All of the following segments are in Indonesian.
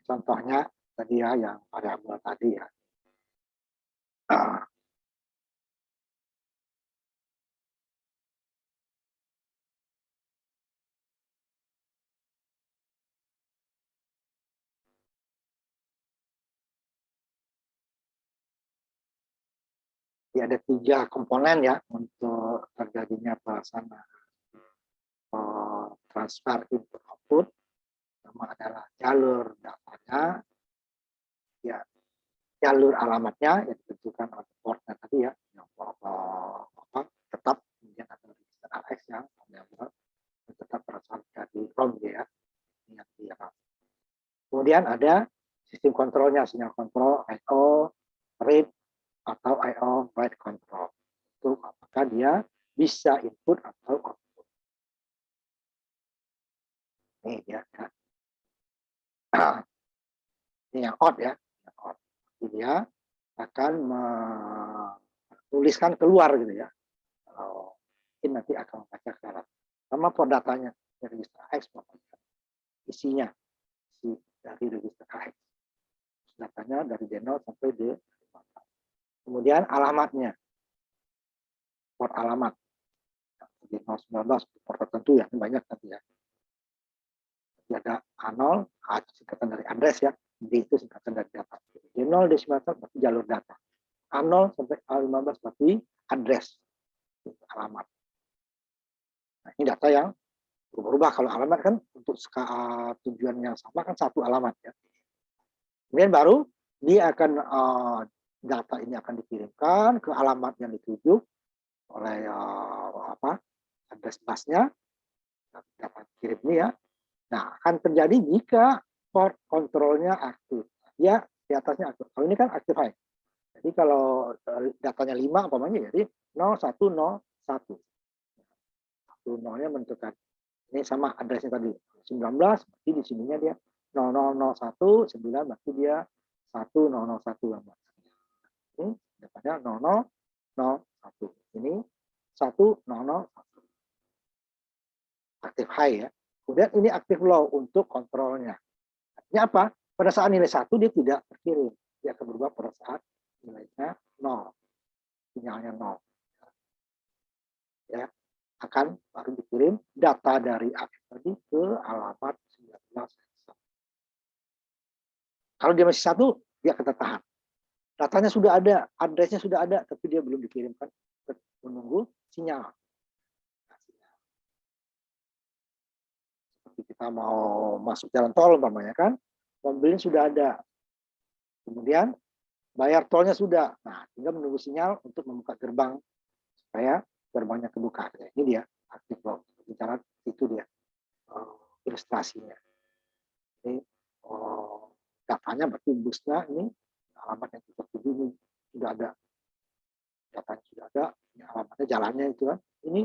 contohnya tadi ya yang variabel tadi ya. Jadi ada 3 komponen ya untuk terjadinya pelaksanaan transfer input output. Pertama adalah jalur datanya, ya jalur alamatnya yang ditentukan oleh portnya tadi ya, yang tetap, kemudian ada register AX yang tetap berasal dari ROM ya, yang di RAM. Kemudian ada sistem kontrolnya, sinyal kontrol I/O read atau I/O write control. Itu apakah dia bisa input atau output. Ini dia ya. Ini yang out ya, yang out. Jadi dia akan menuliskan keluar gitu ya. Kalau mungkin nanti akan membaca ke dalam. Sama port datanya dari register AX isinya, isi dari register AX. Datanya dari D0 sampai D15. Kemudian alamatnya, port alamat. Di 019 port tertentu ya, banyak tadi ya. Jadi ada A0, A singkatan dari address ya, D itu singkatan dari data. D0, D19 berarti jalur data. A0 sampai A15 berarti address, alamat. Nah, ini data yang berubah-ubah. Kalau alamat kan untuk tujuan yang sama kan satu alamat ya. Kemudian baru dia akan data ini akan dikirimkan ke alamat yang dituju oleh address busnya, dapat kirim ini ya. Nah, akan terjadi jika port kontrolnya aktif. Ya, di atasnya aktif. Kalau ini kan aktif high. Jadi kalau datanya 5 umpamanya jadi 0101. 10-nya menentukan. Ini sama addressnya tadi. 19 berarti di sininya dia 0001, 9 berarti dia 1001. Ini depannya 0001. Ini 1001. Aktif high ya. Kemudian ini aktif low untuk kontrolnya. Artinya apa? Pada saat nilai 1 dia tidak terkirim. Dia akan berubah pada saat nilainya 0. Sinyalnya 0. Ya, akan baru dikirim data dari AX tadi ke alamat 19. Kalau dia masih 1, dia akan tertahan. Datanya sudah ada, addressnya sudah ada, tapi dia belum dikirimkan. Menunggu sinyal. Seperti kita mau masuk jalan tol umpamanya kan, mobilnya sudah ada. Kemudian bayar tolnya sudah. Nah, tinggal menunggu sinyal untuk membuka gerbang supaya gerbangnya kebuka. Ini dia aktif low. Bicara itu dia ilustrasinya. Ini datanya berarti busnya ini alamat yang kita tuju ini sudah ada, datanya sudah ada, ini alamatnya jalannya itu kan. Ini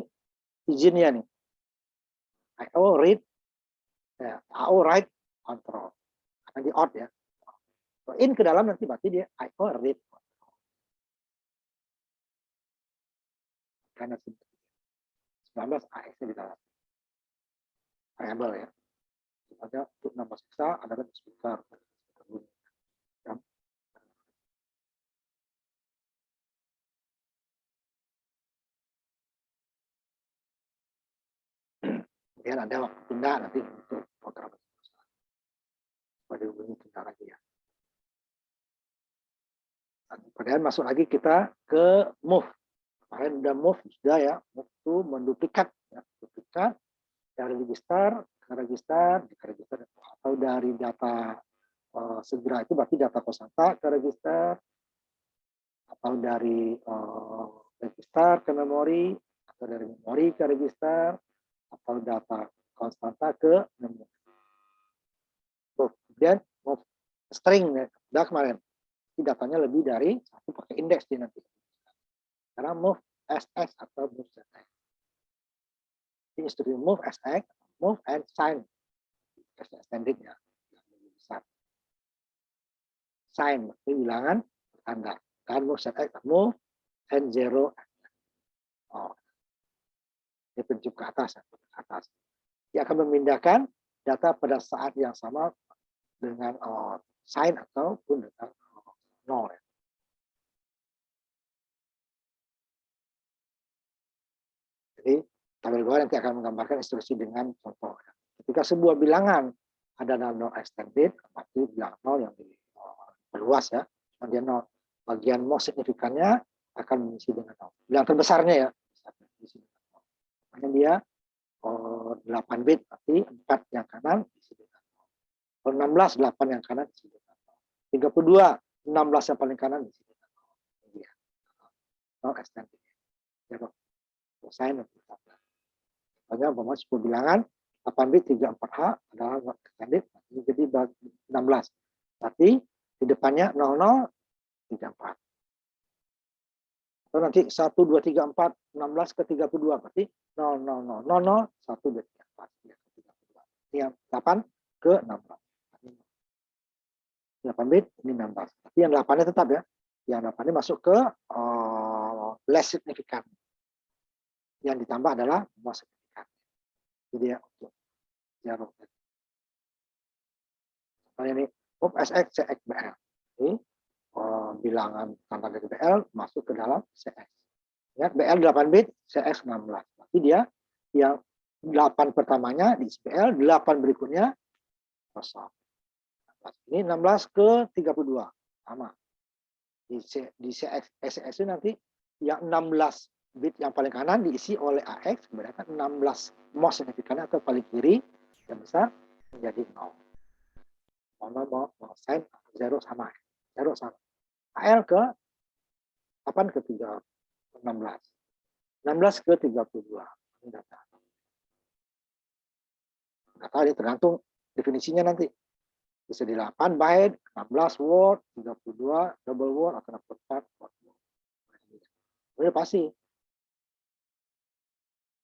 izinnya nih. I/O read, I/O write control. Karena di out ya. In ke dalam nanti berarti dia I/O read. Karena 19 AX-nya di dalam. Variable ya. Ada untuk nambah siksa, ada kan speaker. Kemudian ada waktu tunda nanti untuk program pada hubungi tunda lagi ya. Kemudian masuk lagi kita ke move. Kemarin udah move sudah ya, move itu menduplikat ya, duplikat dari register ke register atau dari data segera itu berarti data kosanta ke register atau dari register ke memori atau dari memori ke register atau data konstanta ke memori. Kemudian move string ya, udah kemarin. Ini datanya lebih dari satu pakai indeks di nanti. Karena move SX atau move ZX. Ini instruksi move SX, move and sign. Extended ya. Sign, ini bilangan tanda. Dan move ZX, move and zero. Oh. Ini pencuk ke atas. Dia akan memindahkan data pada saat yang sama dengan sign ataupun dengan nol. Ya. Jadi tabel bawah nanti akan menggambarkan instruksi dengan contoh. Ya. Ketika sebuah bilangan ada nol extended, berarti bilangan nol yang diperluas ya, dia nol. Bagian most signifikannya akan mengisi dengan nol. Bilangan terbesarnya ya, makanya dia 8 bit, berarti 4 yang kanan diisi dengan nol. Kalau 16, 8 yang kanan diisi dengan nol. 32, 16 yang paling kanan diisi dengan nol. Ini ya. Nol extended. Ya, selesai nanti. Makanya umpama sebuah bilangan 8 bit 34H adalah not extended, jadi 16. Berarti di depannya 00, 34. Atau nanti 1, 2, 3, 4, 16 ke 32, berarti 0, 0, 0, 0, 0, 1, 2, 3, 4, 32. Ini yang 8 ke 16. 8 bit, ini 16. Tapi yang 8-nya tetap ya. Yang 8-nya masuk ke less significant. Yang ditambah adalah more significant. Jadi ya untuk zero. Nah, ini SX, CX, BL. Ini bilangan tanpa dari BL masuk ke dalam CX. Ya, BL 8 bit, CX 16. Berarti dia yang 8 pertamanya di BL, 8 berikutnya kosong. Ini 16 ke 32. Sama. Di CX, SX itu nanti yang 16 bit yang paling kanan diisi oleh AX, berarti 16 most signifikannya atau paling kiri yang besar menjadi 0. Mau sign 0 sama. 0 sama. AL ke 8 ke 3, 16. 16 ke 32. Ini data. Data ini tergantung definisinya nanti. Bisa di 8 byte, 16 word, 32 double word, atau 64 word. Ini pasti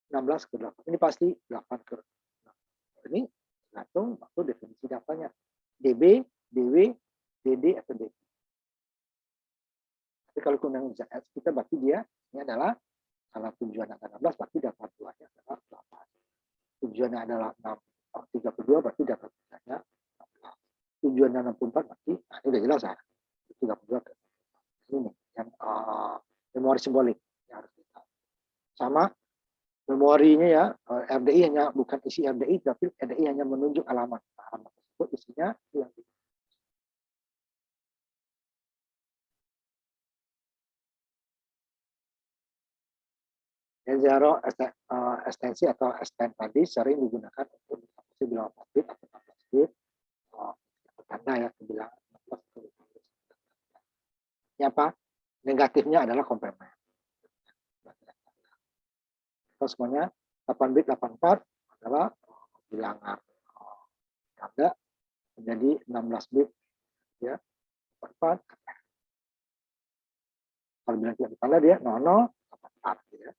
16 ke 8. Ini pasti 8 ke 6. Ini tergantung waktu definisi datanya. DB, DW, DD, atau DD. Tapi kalau keundangan ZS kita berarti dia ini adalah kalau tujuan ada 16 berarti data 2-nya adalah 8. Tujuannya adalah 32 berarti data 3-nya 16. Tujuannya 64 berarti ini udah jelas ya. 32 ke ini yang memori simbolik yang harus kita. Sama memorinya ya, RDI hanya bukan isi RDI tapi RDI hanya menunjuk alamat. Alamat tersebut isinya yang zero ekstensi atau extend tadi sering digunakan untuk bilangan 4 bit atau 16 bit tanda ya kebilangan 16 bit. Ini apa? Negatifnya adalah komplement. Terus semuanya 8 bit 84 adalah bilangan tanda menjadi 16 bit ya 44. Kalau bilang tidak bertanda dia 00 84 ya.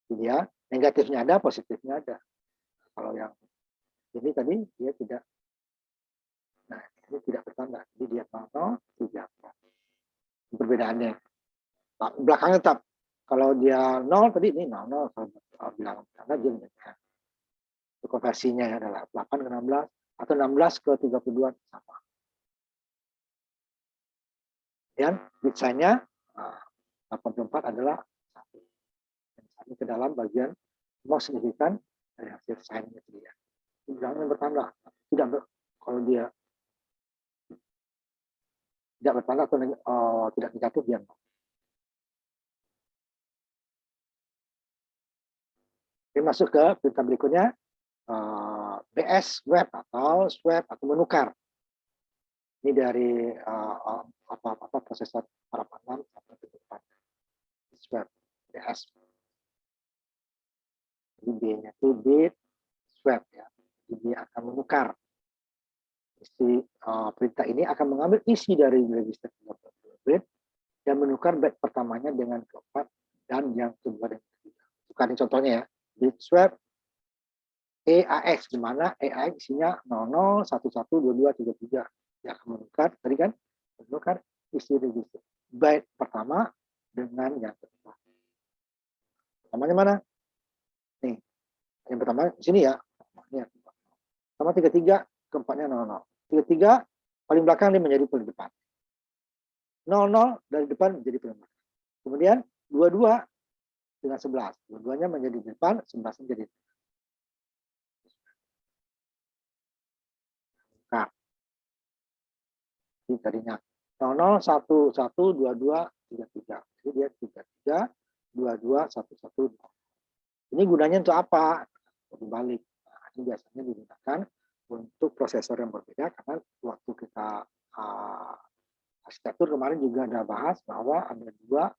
Jadi ya negatifnya ada, positifnya ada. Kalau yang ini tadi dia tidak, nah ini tidak bertanda, jadi dia 00 34. Perbedaannya. Nah, belakangnya tetap. Kalau dia 0 tadi ini 00, kalau bilang bertanda dia menjadikan. Konversinya ya adalah 8 ke 16 atau 16 ke 32 sama. Dan bit sign-nya 84 adalah 1. Ini ke dalam bagian most significant dari hasil sign-nya dia. Jangan bertanda. Kalau dia tidak bertanda atau tidak negatif dia. Ini masuk ke perintah berikutnya. BS swap atau swap atau menukar. Ini dari prosesor harapan 6 sampai ke depan. Swap BS. Jadi B-nya itu bit swap ya. Jadi dia akan menukar. Isi perintah ini akan mengambil isi dari register 32 bit dan menukar bit pertamanya dengan keempat dan yang kedua dan ketiga. Bukan contohnya ya. Bit swap EAX, di mana EAX isinya 00, 11, 22, 33. Dia akan menukar, tadi kan, menukar isi register. Byte pertama dengan yang kedua. Pertamanya mana? Nih, yang pertama di sini ya. Sama 33, keempatnya 00. 33 paling belakang dia menjadi paling depan. 00 dari depan menjadi paling belakang. Kemudian 22 dengan 11. Dua-duanya menjadi depan, 11 menjadi depan. Nah, ini tadinya 00, 1, 1, 22, 33. Jadi dia 33, 22, 1, 1. Ini gunanya untuk apa? Dibalik. Nah, ini biasanya digunakan untuk prosesor yang berbeda karena waktu kita arsitektur kemarin juga ada bahas bahwa ada dua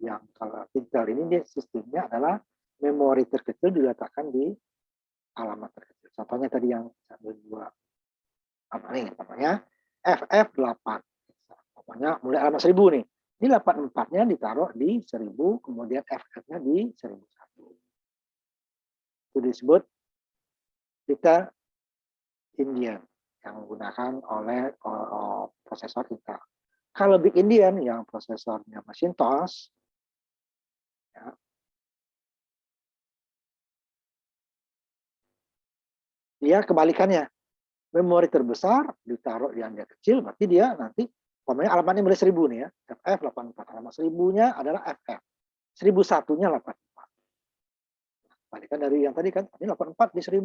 yang kalau Intel ini dia sistemnya adalah memori terkecil diletakkan di alamat terkecil. Contohnya tadi yang sambil dua apa nih namanya FF8. Pokoknya mulai alamat 1000 nih. Ini 84-nya ditaruh di 1000, kemudian FF-nya di 1001. Itu disebut kita Indian yang menggunakan oleh prosesor Intel. Kalau Big Indian yang prosesornya Macintosh, ya, dia kebalikannya. Memori terbesar ditaruh yang dia kecil, berarti dia nanti pokoknya alamatnya mulai 1000 nih ya. FF84. Alamat 1000-nya adalah FF. 1001-nya 84. Kebalikan dari yang tadi kan, ini 84 di 1000,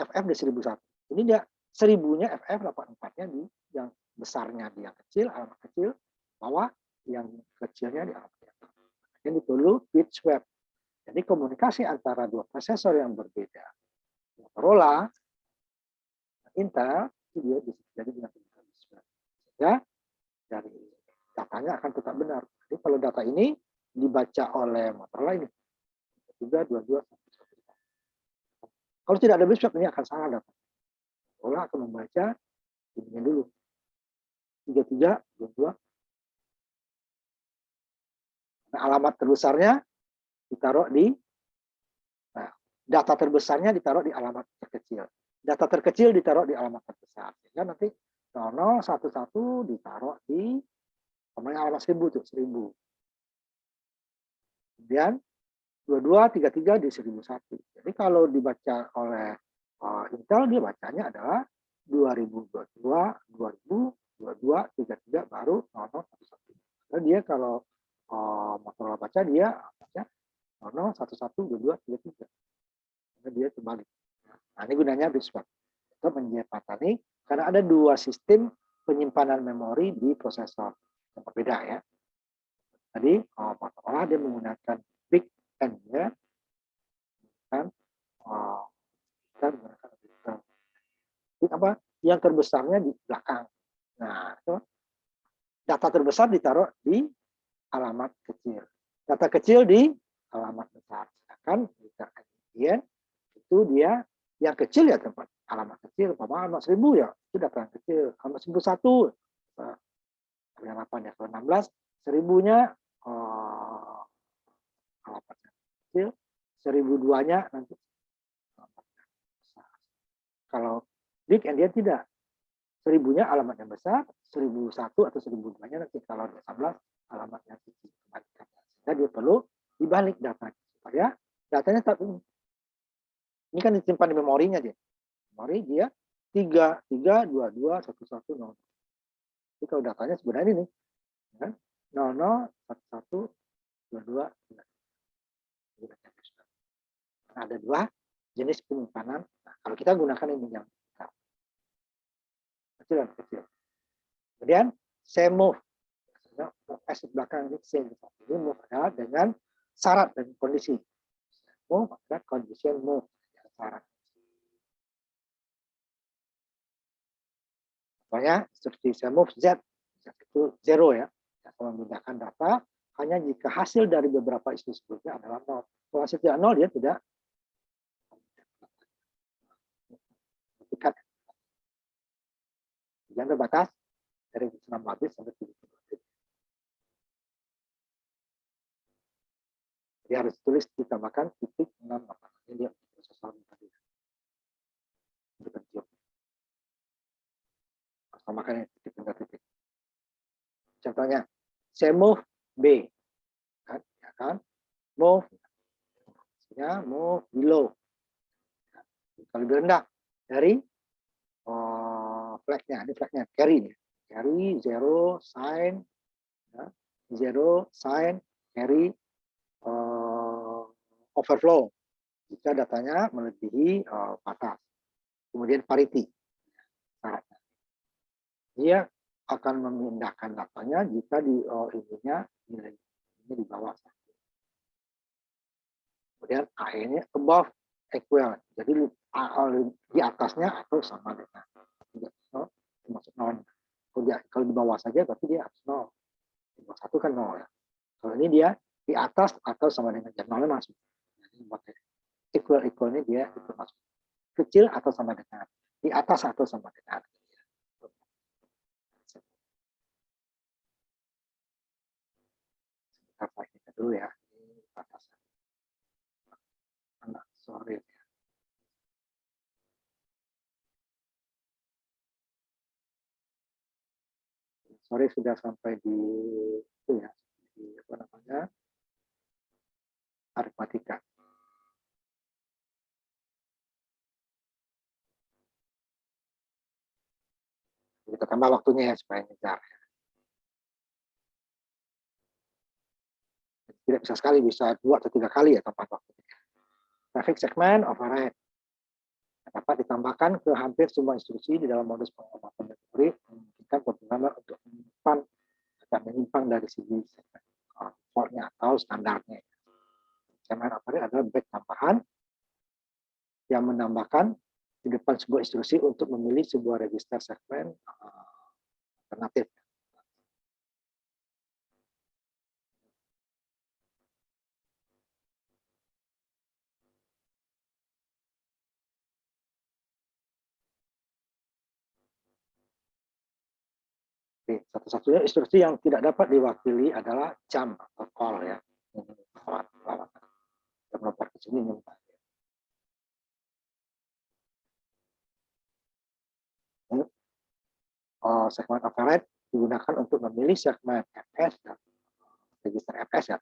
FF di 1001. Ini dia 1000-nya FF, 84-nya di yang besarnya di yang kecil, alamat kecil, bawah yang kecilnya di alamat yang besar. Ini perlu bit swap. Jadi komunikasi antara dua prosesor yang berbeda, Motorola, Intel, itu dia bisa jadi dengan bit swap. Ya, dari datanya akan tetap benar. Jadi kalau data ini dibaca oleh Motorola ini 3, 22, 1. Kalau tidak ada bit swap ini akan salah data. Motorola akan membaca ini dulu 33, 22. Nah, alamat terbesarnya ditaruh di data terbesarnya ditaruh di alamat terkecil. Data terkecil ditaruh di alamat terbesar. Sehingga nanti 00, 11 ditaruh di alamat 1000 tuh, 1000. Kemudian 22, 33 di 1001. Jadi kalau dibaca oleh Intel, dia bacanya adalah 2022, 2022, 33 baru 00, 11. Karena dia kalau Motorola baca dia baca 00, 11, 22, 33. Karena dia terbalik. Nah, ini gunanya bit swap untuk menjembatani karena ada dua sistem penyimpanan memori di prosesor yang berbeda ya. Jadi Motorola dia menggunakan big N ya, kan? Kita menggunakan big apa? Yang terbesarnya di belakang. Nah, itu data terbesar ditaruh di alamat kecil, data kecil di alamat besar. Sedangkan kemudian itu dia yang kecil ya tempat alamat kecil, alamat 1000 ya itu data yang kecil, alamat 1001 yang 8 ya, kalau 16 1000-nya alamatnya kecil, 1002-nya nanti alamatnya besar. Kalau big and dia tidak, 1000-nya alamatnya besar, 1001 atau 1002-nya nanti kalau 16 alamatnya kecil. Sehingga dia perlu dibalik datanya supaya datanya tetap ini kan disimpan di memorinya dia. Memori dia 3, 3, 22, 1, 1, 0. Jadi kalau datanya sebenarnya ini kan 00, 11, 22, 3. Ada dua jenis penyimpanan. Nah, kalau kita gunakan ini yang kecil dan kecil. Kemudian saya move. S belakang ini C. Ini move adalah dengan syarat dan kondisi. Move adalah condition move. Syarat. Contohnya instruksi saya move Z itu 0 ya. Kalau memindahkan data hanya jika hasil dari beberapa instruksi sebelumnya adalah 0. Kalau hasil tidak 0 dia tidak tingkat. Yang terbatas dari 16 bit sampai 32 bit. Jadi harus tulis ditambahkan titik 68. Ini dia prosesor tadi. Tambahkan titik. Contohnya, saya move B, kan? Ya kan? Move, ya, move below. Kalau lebih rendah dari flagnya, ini flagnya carry nih, carry zero sign, ya, zero sign carry overflow jika datanya melebihi batas. Kemudian parity, syaratnya. Dia akan memindahkan datanya jika di ininya nilai ini di bawah. Kemudian A-nya above equal, jadi di atasnya atau sama dengan termasuk nol. Kalau di bawah saja berarti dia harus nol. Di bawah satu kan nol ya. Kalau ini dia di atas atau sama dengan nolnya masuk. Equal ini dia itu masuk. Kecil atau sama dengan, di atas atau sama dengan. Sebentar kita dulu ya. Ini batasan. Sorry. Sorry sudah sampai di itu ya, di apa namanya, aritmatika. Kita tambah waktunya ya supaya ngejar. Tidak bisa sekali, bisa 2 atau 3 kali ya tambahan waktunya. Traffic segment override dapat ditambahkan ke hampir semua instruksi di dalam modus pengamatan memori, memungkinkan programmer untuk menyimpang dari segi segmen default-nya atau standarnya. Segment override adalah back tambahan yang menambahkan di depan sebuah instruksi untuk memilih sebuah register segmen alternatif. Satu-satunya instruksi yang tidak dapat diwakili adalah jump atau call ya. Melompat ke sini. Segmen override digunakan untuk memilih segmen FS dan register FS ya.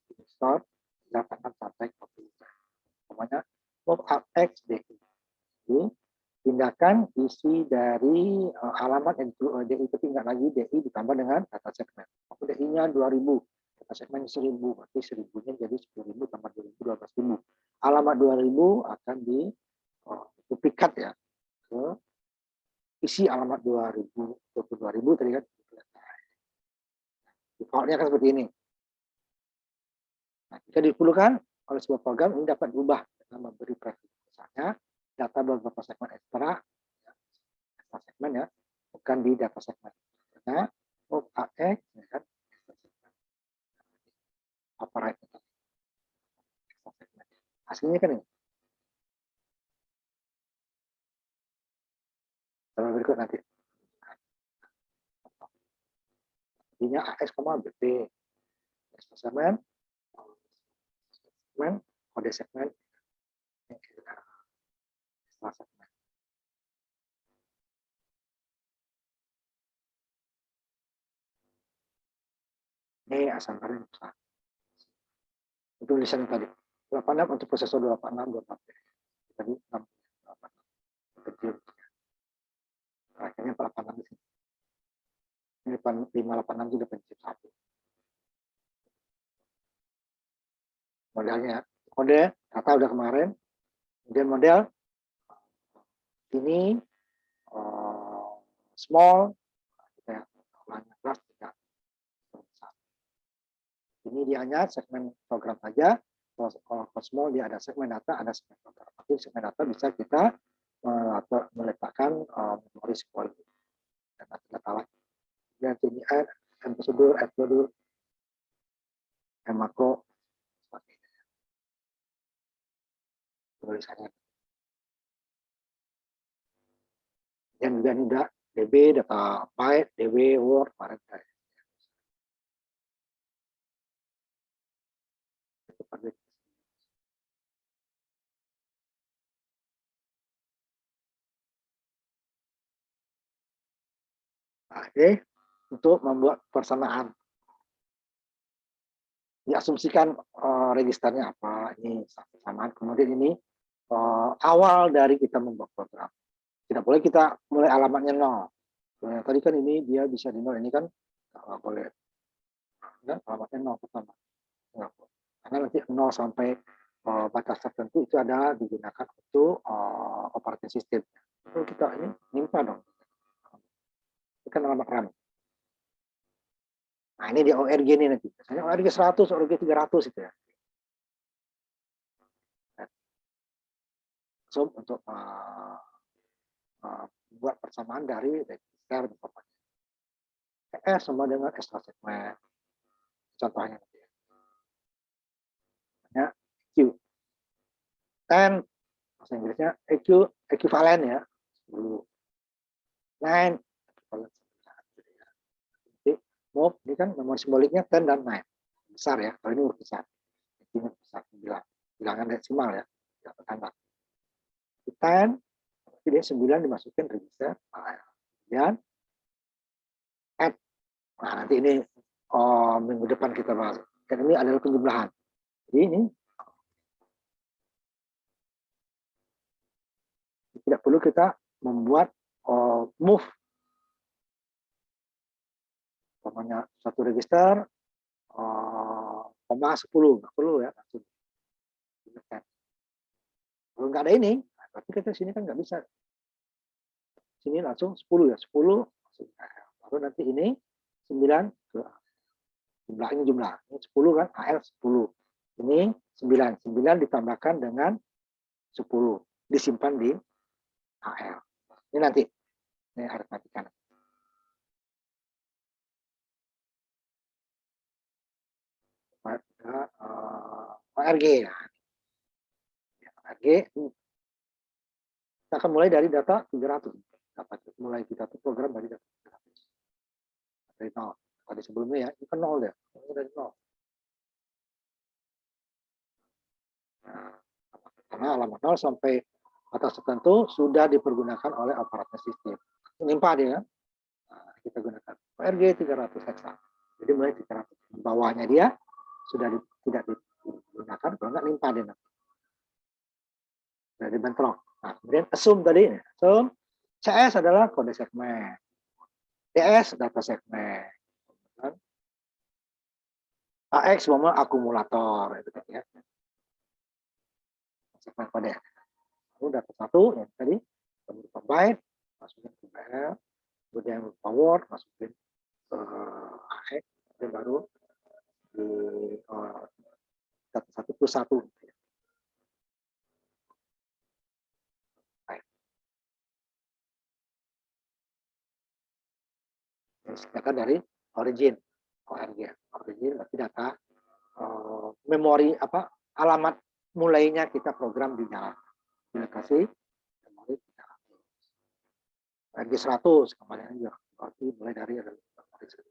Register 86 sampai 40. Namanya move up X DI. Tindakan isi dari alamat DI ketinggalan lagi DI ditambah dengan data segmen. Aku DI-nya 2000, data segmen 1000, berarti 1000-nya jadi 10.000 tambah 2000 12.000. Alamat 2000 akan duplikat ya ke isi alamat 2000 22.000 tadi kan. Defaultnya kan seperti ini. Nah, jika diperlukan oleh sebuah program ini dapat diubah dengan memberi preferensi. Misalnya data beberapa segmen ekstra segmen ya, bukan di data segmen. Nah, move AX ya kan, override hasilnya kan ini. Coba berikut nanti. Artinya AX, BP segmen, kode segmen, segmen. Ini asal kalian besar. Itu tulisan tadi. 86 untuk prosesor 286, 24. Tadi 6, 86. Kecil. Akhirnya 486 di sini. Ini 586 juga pencip 1. Modelnya. Kode, data udah kemarin. Kemudian model. Ini small. Kita ulangi kelas 3. Ini dia hanya segmen program saja. Kalau small dia ada segmen data, ada segmen program. Tapi segmen data bisa kita meletakkan memori sequel dan data lain. Dan ini prosedur, prosedur, makro, tulisannya. Dan juga DB, data byte, DB, Word, parent. Oke, untuk membuat persamaan. Diasumsikan registernya apa, ini persamaan. Kemudian ini awal dari kita membuat program. Tidak boleh kita mulai alamatnya 0. Nah, tadi kan ini dia bisa di 0, ini kan nggak boleh. Ya, alamatnya 0 pertama. Nggak boleh. Karena nanti 0 sampai batas tertentu itu ada digunakan untuk operating system. Kalau kita ini nimpa dong. Ini kan alamat RAM. Nah, ini di ORG ini nanti. Misalnya ORG 100, ORG 300 itu ya. So, untuk buat persamaan dari register sama dengan extra segment. Contohnya ya, Q. 10 bahasa Inggrisnya EQ ekivalen ya. 10. 9 jadi move ini kan nomor simboliknya 10 dan 9. Besar ya, kalau ini huruf besar. Ini besar 9. Bilangan desimal ya, tidak bertambah. 10, jadi 9 dimasukin register. Kemudian add. Nah, nanti ini minggu depan kita bahas. Dan ini adalah penjumlahan. Jadi ini tidak perlu kita membuat move namanya satu register koma 10, nggak perlu ya langsung. Kalau nggak ada ini, berarti kita sini kan nggak bisa. Sini langsung 10 ya, 10 baru nanti ini 9 ke jumlah ini 10 kan AL 10. Ini 9 ditambahkan dengan 10 disimpan di AL. Ini nanti ini harus matikan. Pada ORG ya. ORG kita akan mulai dari data 300. Mulai kita program dari data 300. Dari 0. Tadi sebelumnya ya, itu kan 0 ya. Dari 0. Nah, karena alamat 0 sampai batas tertentu sudah dipergunakan oleh operating system. Nimpa dia kan? Nah, kita gunakan ORG 300 hexa. Jadi mulai 300. Di bawahnya dia sudah tidak digunakan, kalau nggak nimpa dia nanti. Sudah dibentrok. Nah, kemudian assume tadi, assume CS adalah kode segmen, DS data segmen, AX akumulator, itu kan ya. Segmen kode. Lalu data satu yang tadi berupa byte masukin ke BL, kemudian berupa word masukin ke AX, dan baru di data 1+1. Data dari origin, origin berarti data memori apa alamat mulainya kita program di dalam. Kita kasih memori 300. ORG 100 kemarin juga berarti mulai dari memori 100.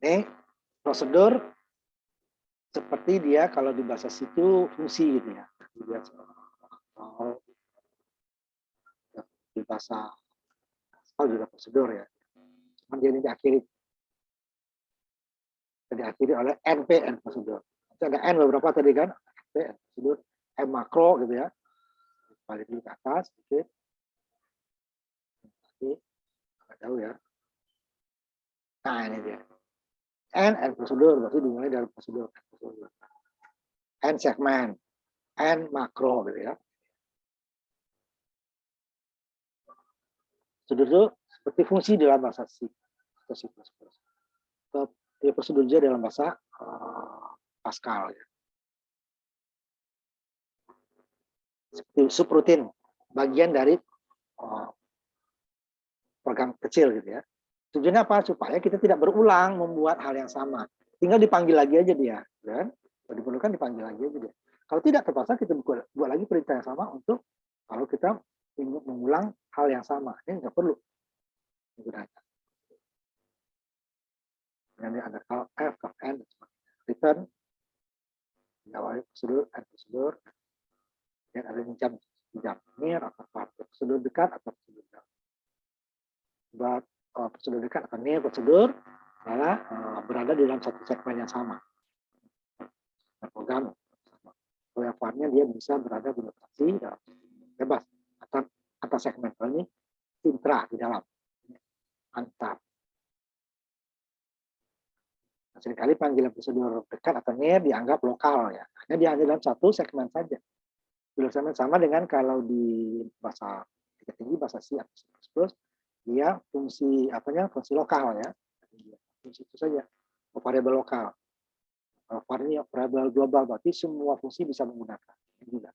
Ini prosedur seperti dia kalau di bahasa situ fungsi gitu ya. Dia di bahasa juga prosedur ya. Cuman dia ini diakhiri oleh NPN prosedur. Nanti ada N beberapa tadi kan, NPN prosedur, M makro gitu ya. Balik dulu ke atas sedikit. Nanti agak jauh ya. Nah ini dia. N prosedur berarti dimulai dari prosedur. N segmen, N makro gitu ya. Prosedur itu seperti fungsi dalam bahasa C. Ya, prosedur juga dalam bahasa Pascal ya. Seperti subrutin, bagian dari program kecil gitu ya. Tujuannya apa? Supaya kita tidak berulang membuat hal yang sama. Tinggal dipanggil lagi aja dia, kan? Kalau diperlukan dipanggil lagi aja dia. Kalau tidak terpaksa kita buat lagi perintah yang sama untuk kalau kita ingin mengulang hal yang sama. Ini nggak perlu menggunakan. Nanti ada call F, call N, return, diawali prosedur, N prosedur, dan ada jam near atau prosedur dekat atau prosedur jauh. Buat prosedur dekat atau near prosedur adalah berada di dalam satu segmen yang sama. program. Kalau yang var-nya dia bisa berada di lokasi bebas antar segmen. Kalau ini intra di dalam antar. Nah, seringkali panggilan prosedur dekat atau near dianggap lokal ya. Hanya dia hanya dalam satu segmen saja. Sama dengan kalau di bahasa tinggi bahasa C atau C++, dia fungsi fungsi lokal ya. Fungsi itu saja, variabel lokal. Variabel global berarti semua fungsi bisa menggunakan. Juga.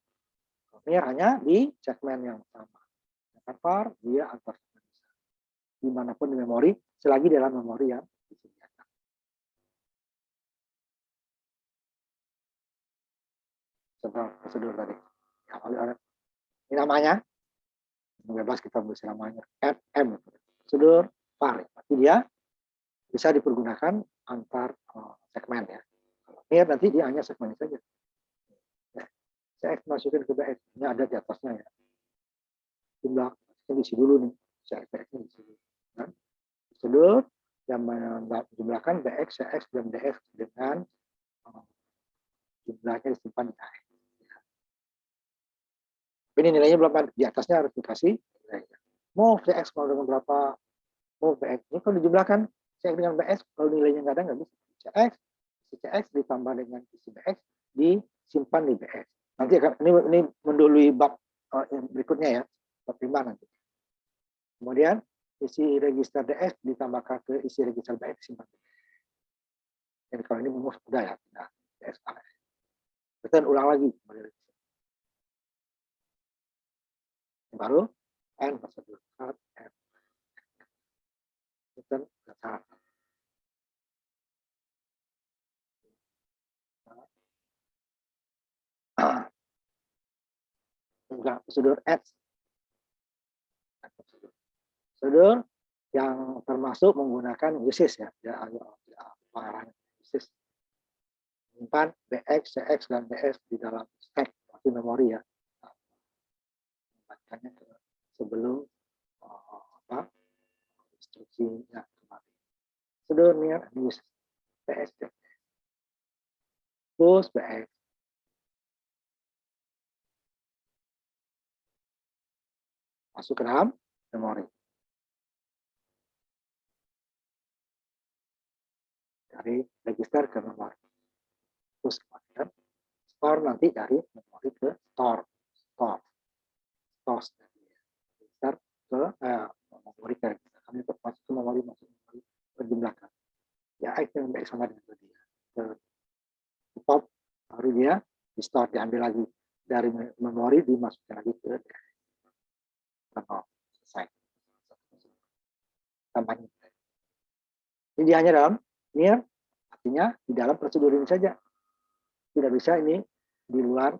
Ini hanya di segmen yang sama. Var dia antar segmen bisa. Dimanapun di memori, selagi dalam memori yang disediakan. Sebenarnya prosedur tadi. Ini namanya, bebas kita bisa namanya FM. Prosedur var. Berarti dia bisa dipergunakan antar segmen ya. Ini nanti dia hanya segmen saja. Saya masukin ke BX, ini ada di atasnya ya. Jumlah diisi dulu nih, saya BX-nya di sini. Nah, prosedur yang menjumlahkan BX, CX, dan DX dengan jumlahnya disimpan di AX. Ini nilainya belum di atasnya harus dikasih nilainya. Mau CX mau dengan berapa, mau BX. Ini kalau dijumlahkan CX dengan BX, kalau nilainya nggak ada, nggak bisa. CX ditambah dengan isi BX, disimpan di BX. Nanti akan ini mendului bab berikutnya ya, bab 5 nanti. Kemudian isi register DS ditambahkan ke isi register BX simpan. Jadi kalau ini sudah ya, nah, DS. Kita ulang lagi. Baru N prosedur N. Kita enggak prosedur X. Prosedur yang termasuk menggunakan uses ya, pengarahnya uses. Menyimpan BX, CX, dan DS di dalam stack atau memori ya. Membacakannya sebelum instruksinya kembali. Prosedur near use BX, push BX. Masuk ke dalam memori. Dari register ke memori. Terus kemudian store nanti dari memori ke store. Dari register ke memori ke register. Kami masuk ke memori, berjumlahkan. Ya, item baik sama dengan dia. Ke pop, baru dia di store, diambil lagi dari memori, dimasukkan lagi ke selesai. Tambahnya. Ini hanya dalam near, artinya di dalam prosedur ini saja. Tidak bisa ini di luar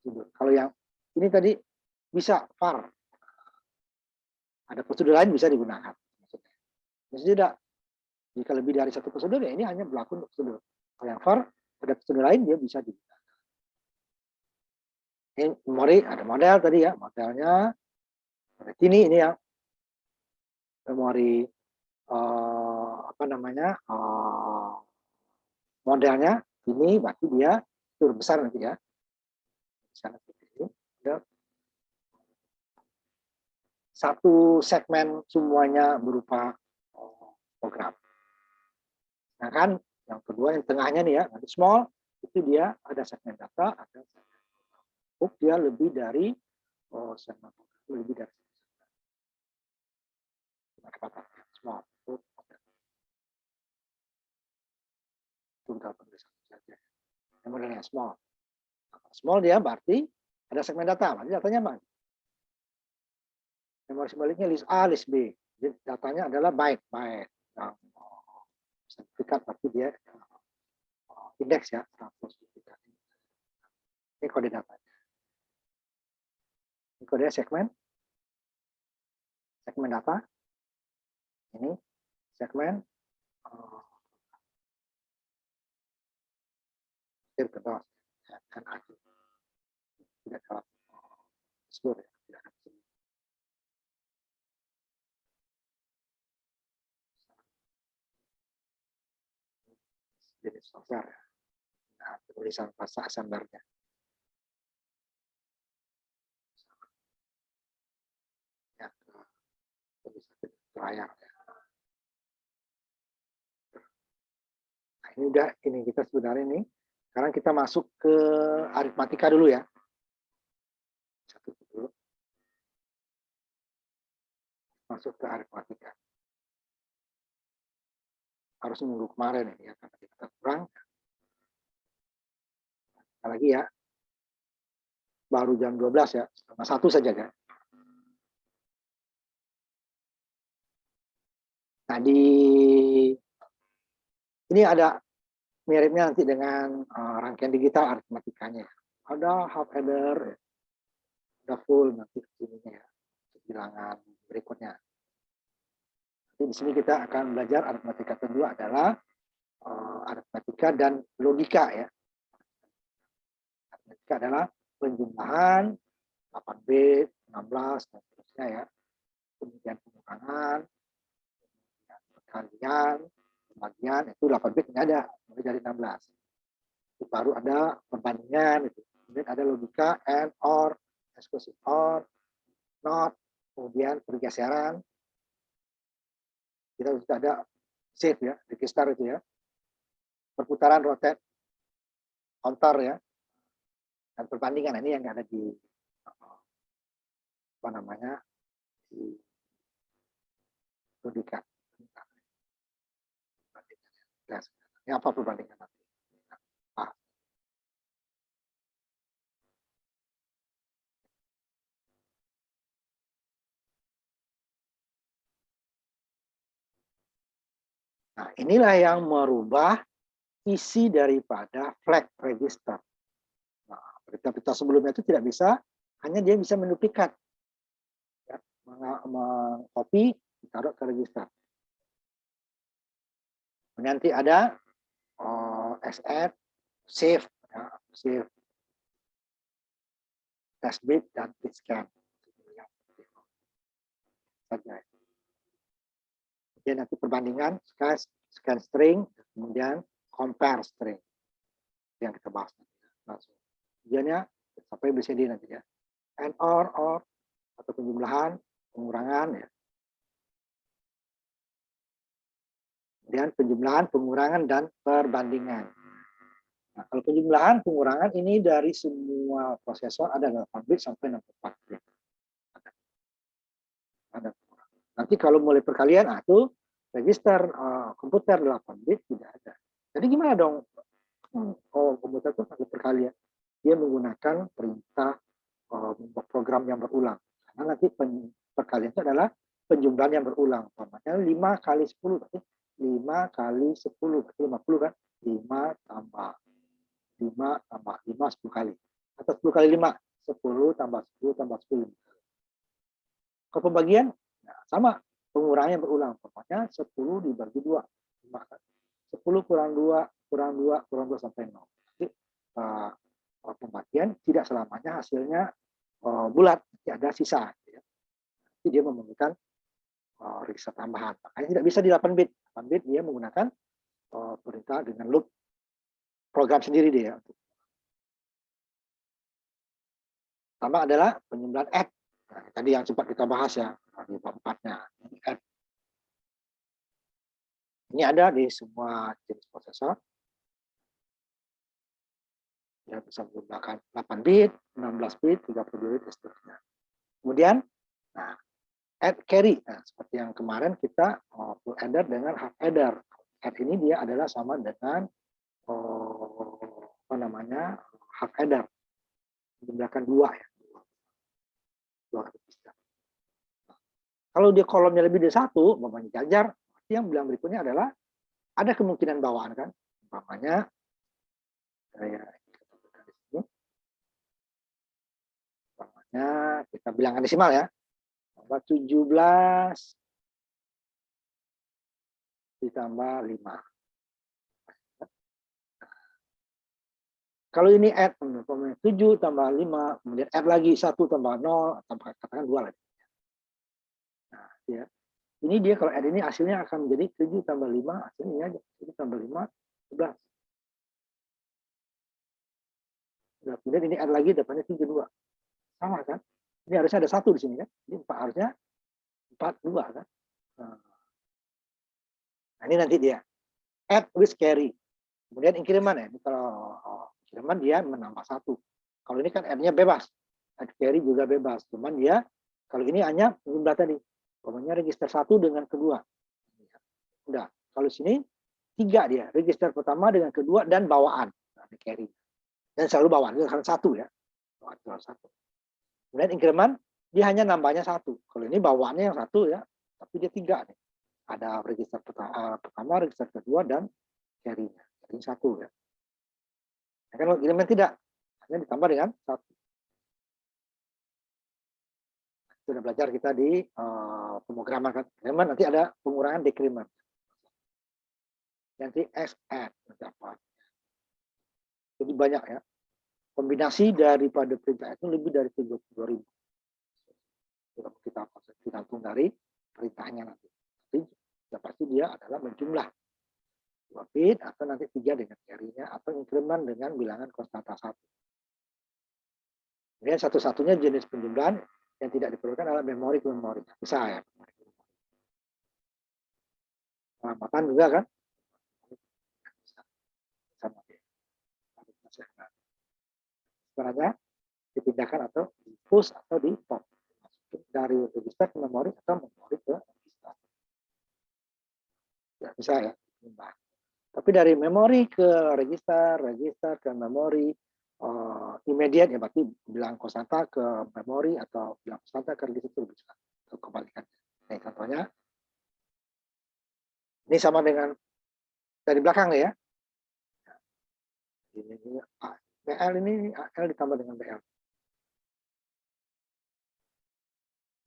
prosedur. Kalau yang ini tadi bisa var. Ada prosedur lain bisa digunakan. Maksudnya tidak. Jika lebih dari satu prosedur, ya ini hanya berlaku untuk prosedur. Kalau yang var, ada prosedur lain, dia bisa digunakan. Ini memori, ada model tadi ya. Modelnya, ini yang memori modelnya ini berarti dia struktur besar nanti ya. Satu segmen semuanya berupa program. Nah kan yang kedua yang tengahnya nih ya, nanti small itu dia ada segmen data, ada segmen dia lebih dari segmen lebih dari small. Tunggal penulisan saja. Yang modelnya small. Small dia berarti ada segmen data, berarti datanya mana? Memori sebaliknya list A, list B. Jadi datanya adalah byte. Sertifikat berarti dia indeks ya. Ini kode datanya. Ini kode segmen data. Ini segmen kedua. Tidak dalam seluruh ya. Jadi software ya. Nah, tulisan bahasa assemblernya. Ya, tulisan layar. Nah, ini udah ini kita sebenarnya ini. Sekarang kita masuk ke aritmatika dulu ya. Satu dulu. Masuk ke aritmatika. Harus minggu kemarin ini ya, karena kita kurang. Lagi ya. Baru jam 12 ya, setengah 1 saja kan. Nah, ini ada miripnya nanti dengan rangkaian digital aritmatikanya. Ada half adder, ada full nanti kesininya ya, bilangan berikutnya. Jadi di sini kita akan belajar aritmatika kedua adalah aritmatika dan logika ya. Aritmatika adalah penjumlahan 8 bit, 16 dan seterusnya ya. Kemudian pengurangan, perkalian, pembagian itu 8 bit ini ada mulai dari 16. Itu baru ada perbandingan itu. Kemudian ada logika and or, exclusive or, not, kemudian pergeseran. Kita sudah ada shift ya, register itu ya. Perputaran rotate, counter ya. Dan perbandingan ini yang ada di apa namanya? Di logika. Ini apa perbandingan nanti? Nah, inilah yang merubah isi daripada flag register. Nah, berita-berita sebelumnya itu tidak bisa, hanya dia bisa menduplikat, ya, mengcopy, ditaruh ke register. Nanti ada SR, save, ya, save, test bit dan bit scan. Saja. Kemudian nanti perbandingan scan string, kemudian compare string yang kita bahas langsung. Tujuannya sampai BCD nanti ya. And or atau penjumlahan, pengurangan ya. Kemudian penjumlahan, pengurangan dan perbandingan. Nah, kalau penjumlahan, pengurangan ini dari semua prosesor ada 8 bit sampai 64 bit. Ada. Nanti kalau mulai perkalian, itu register komputer 8 bit tidak ada. Jadi gimana dong? Komputer itu ada perkalian. Dia menggunakan perintah program yang berulang. Karena nanti perkalian itu adalah penjumlahan yang berulang. Umpamanya 5 kali 10, berarti 5 kali 10, berarti 50 kan? 5 tambah 5 tambah 5, 10 kali. Atau 10 kali 5, 10 tambah 10 tambah 10. Kalau pembagian, nah, sama. Pengurangannya berulang. Pokoknya 10 dibagi 2. 10 kurang 2, kurang 2, kurang 2 sampai 0. Jadi, pembagian tidak selamanya hasilnya bulat. Ada sisa. Ya. Jadi dia memerlukan register tambahan. Makanya tidak bisa di 8 bit. 8 bit dia menggunakan perintah dengan loop program sendiri dia. Pertama adalah penjumlahan add. Nah, tadi yang sempat kita bahas ya, di bab 4-nya. Ini ada di semua jenis prosesor. Ya, bisa menggunakan 8 bit, 16 bit, 32 bit, dan seterusnya. Kemudian, nah, add carry. Nah, seperti yang kemarin kita full adder dengan half adder. Add ini dia adalah sama dengan apa namanya half adder. Menjumlahkan 2 ya. 2 register. Kalau dia kolomnya lebih dari 1, umpamanya jajar, yang bilang berikutnya adalah ada kemungkinan bawaan kan, umpamanya kita bilangkan desimal ya, 17 ditambah 5. Kalau ini add, 7 tambah 5, kemudian add lagi 1 tambah 0, tambah katakan 2 lagi. Nah, ya. Ini dia kalau add ini hasilnya akan menjadi 7 tambah 5, hasilnya aja. 7 tambah 5, 11. Nah, kemudian ini ada lagi depannya 32. Sama kan? Ini harusnya ada 1 di sini kan? Ini harusnya 42 kan? Nah, ini nanti dia add with carry. Kemudian increment ya. Kalau increment dia menambah 1. Kalau ini kan add-nya bebas. Add carry juga bebas. Cuman dia kalau ini hanya jumlah tadi. Pokoknya register 1 dengan kedua. Udah. Kalau sini 3 dia. Register pertama dengan kedua dan bawaan. Nah, carry. Dan selalu bawaan. Itu kan 1 ya. Bawaan selalu 1. Kemudian increment dia hanya nambahnya 1. Kalau ini bawaannya yang 1 ya. Tapi dia 3 nih. Ada register pertama, register kedua, dan carry-nya. Carry 1 ya. Nah, kalau increment tidak. Hanya ditambah dengan 1. Sudah belajar kita di pemrograman kan. Memang nanti ada pengurangan decrement. Nanti XN mendapat. Jadi banyak ya. Kombinasi daripada perintah itu lebih dari 32.000. Kita tergantung dari perintahnya nanti. Tapi sudah pasti dia adalah menjumlah 2 bit atau nanti 3 dengan carry-nya atau increment dengan bilangan konstanta 1. Kemudian satu-satunya jenis penjumlahan yang tidak diperlukan adalah memori ke memori. Bisa ya. Pengamatan juga kan. Sama. Sebenarnya dipindahkan atau di push atau di pop. Dari register ke memori atau memori ke register. Ya, bisa ya. Tapi dari memori ke register, register ke memori, immediate ya berarti bilang konstanta ke memori atau bilang konstanta ke register itu bisa. Atau kebalikannya. Nah, contohnya ini sama dengan dari belakang ya. Ini BL ini AL ditambah dengan BL.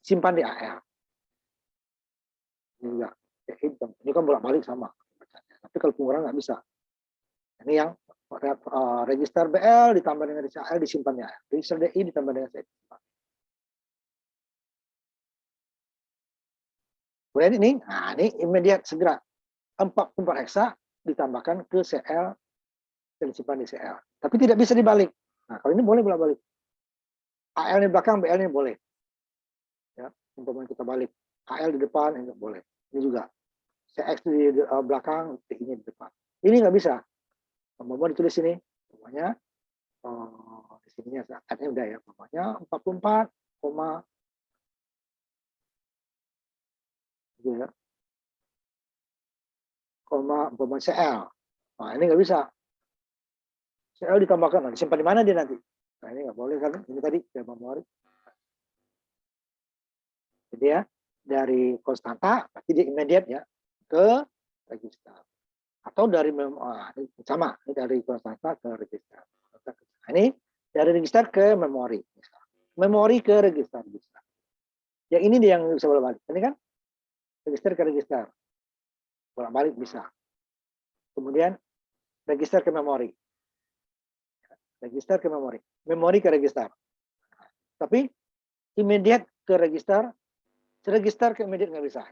Simpan di AL. Ini juga. Ini kan bolak-balik sama. Tapi kalau pengurangan nggak bisa. Ini yang register BL ditambah dengan register AL disimpan di AL. Register DI ditambah dengan CL. Kemudian ini, nah ini immediate segera 44 hexa ditambahkan ke CL dan disimpan di CL. Tapi tidak bisa dibalik. Nah kalau ini boleh bolak-balik. AL di belakang, BL ini boleh. Ya, umpamanya kita balik. AL di depan ini boleh. Ini juga. CX di belakang, TI-nya di depan. Ini nggak bisa. Umpamanya ditulis sini, umpamanya di sininya saatnya udah ya, umpamanya 44, gitu ya. Umpamanya CL. Nah, ini nggak bisa. CL ditambahkan, nah, disimpan di mana dia nanti? Nah, ini nggak boleh kan? Ini tadi ya memori. Jadi ya, dari konstanta, berarti dia immediate ya, ke register. Atau dari sama, ini dari konstanta ke register. Nah, ini dari register ke memori. Memori ke register bisa. Yang ini dia yang bisa bolak-balik. Ini kan register ke register. Bolak-balik bisa. Kemudian register ke memori. Register ke memori. Memori ke register. Tapi immediate ke register, register ke immediate nggak bisa.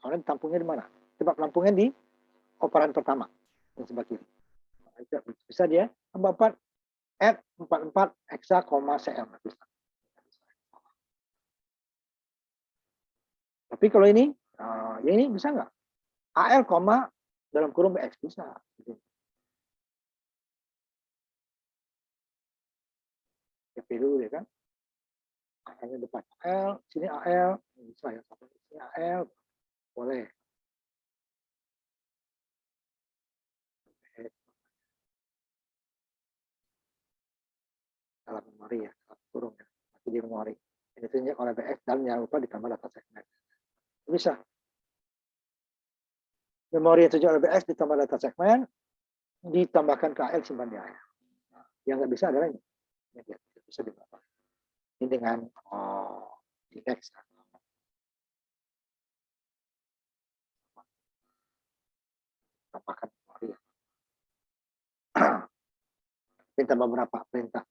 Karena tampungnya di mana? Tempat pelampungnya di operan pertama. Yang sebelah kiri. Bisa dia 44 add 44 hexa, CL. Bisa. Tapi kalau ini, ya ini bisa nggak? AL, dalam kurung BX bisa. TP dulu ya kan. AL-nya depan AL, sini AL, bisa ya. Sini AL, boleh. Dalam memori ya, dalam kurung ya. Masih di memori. Ini tunjuk oleh BX dan jangan lupa ditambah data segmen. Bisa. Memori yang tunjuk oleh BX ditambah data segmen, ditambahkan ke AL, simpan di AL. Yang nggak bisa adalah ini. Ini bisa ditambah. Ini dengan index. Tambahkan memori. Perintah beberapa perintah.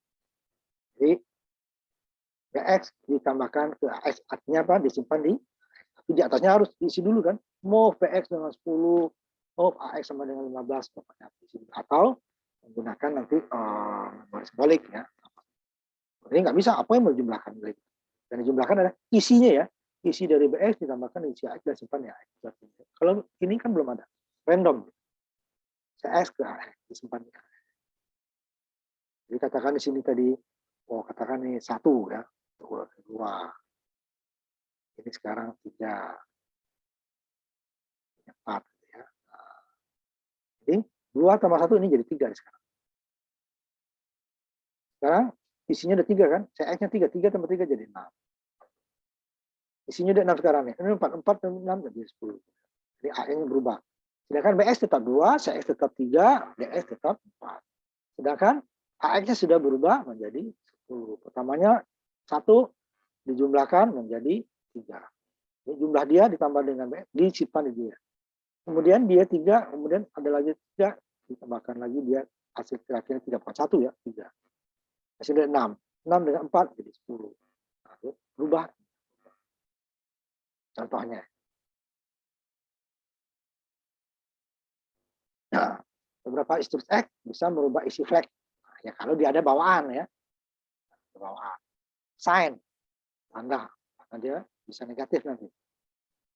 Jadi BX ditambahkan ke AX, artinya apa? Disimpan di, tapi di atasnya harus diisi dulu kan. Move BX dengan 10, move AX sama dengan 15, atau menggunakan nanti baris balik ya. Ini nggak bisa, apa yang mau dijumlahkan? Dan dijumlahkan adalah isinya ya. Isi dari BX ditambahkan isi AX dan simpan ya. Kalau ini kan belum ada. Random. CX ke AX disimpan di AX. Jadi katakan di sini tadi, katakan ini 1 ya. 2. Ini sekarang 3. 4 ya. Nah, jadi 2 tambah 1 ini jadi 3 sekarang. Sekarang isinya ada 3 kan? CX-nya 3. 3 tambah 3 jadi 6. Isinya ada 6 sekarang nih. Ini 4 tambah 6 jadi 10. Jadi AX-nya berubah. Sedangkan BX tetap 2, CX tetap 3, DX tetap 4. Sedangkan AX-nya sudah berubah menjadi 10. Pertamanya 1 dijumlahkan menjadi 3. Jadi jumlah dia ditambah dengan BX, disimpan di dia. Kemudian dia 3, kemudian ada lagi 3, ditambahkan lagi dia hasil terakhirnya 3, bukan 1 ya, 3. Hasilnya 6. 6 dengan 4 jadi 10. Nah, berubah. Contohnya. Nah, beberapa instruksi X bisa merubah isi flag. Nah, ya kalau dia ada bawaan ya. Bawaan. Sign. Tanda. Karena dia bisa negatif nanti.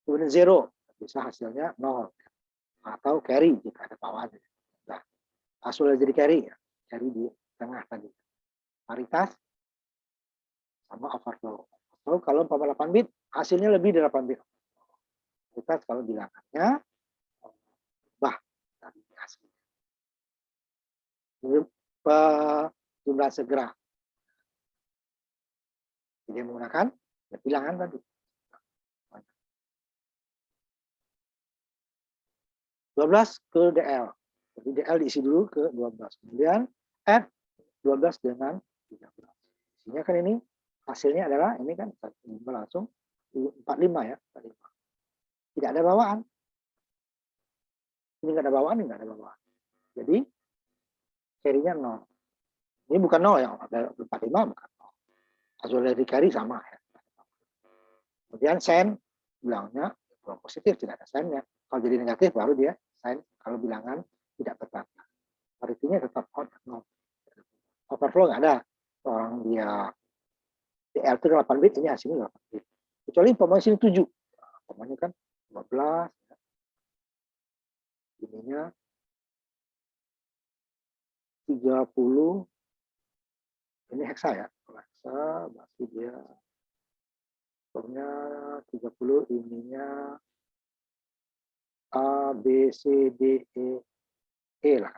Kemudian 0. Bisa hasilnya 0. Atau carry jika ada bawaan. Nah, hasilnya jadi carry ya. Carry di tengah tadi. Paritas sama overflow. So, kalau 8 bit, hasilnya lebih dari 8 bit. Paritas kalau bilangannya bah dari hasilnya. Jumlah segera. Jadi menggunakan bilangan tadi. 12 ke DL. Jadi DL diisi dulu ke 12. Kemudian add 12 dengan 13. Isinya kan ini hasilnya adalah ini kan langsung 45 ya. 45. Tidak ada bawaan. Ini nggak ada bawaan, ini nggak ada bawaan. Jadi carry-nya 0. Ini bukan 0 ya, 45 bukan 0. Hasil dari carry sama ya. Kemudian sign bilangnya positif, tidak ada sign-nya. Kalau jadi negatif baru dia sign kalau bilangan tidak tetap. Artinya tetap out. Overflow nggak ada. Orang dia DL itu 8 bit, ini hasilnya 8 bit. Kecuali umpamanya sini 7. Umpamanya kan 12. Ininya 30. Ini hexa ya. Hexa berarti dia pokoknya 30, ininya A, B, C, D, E lah.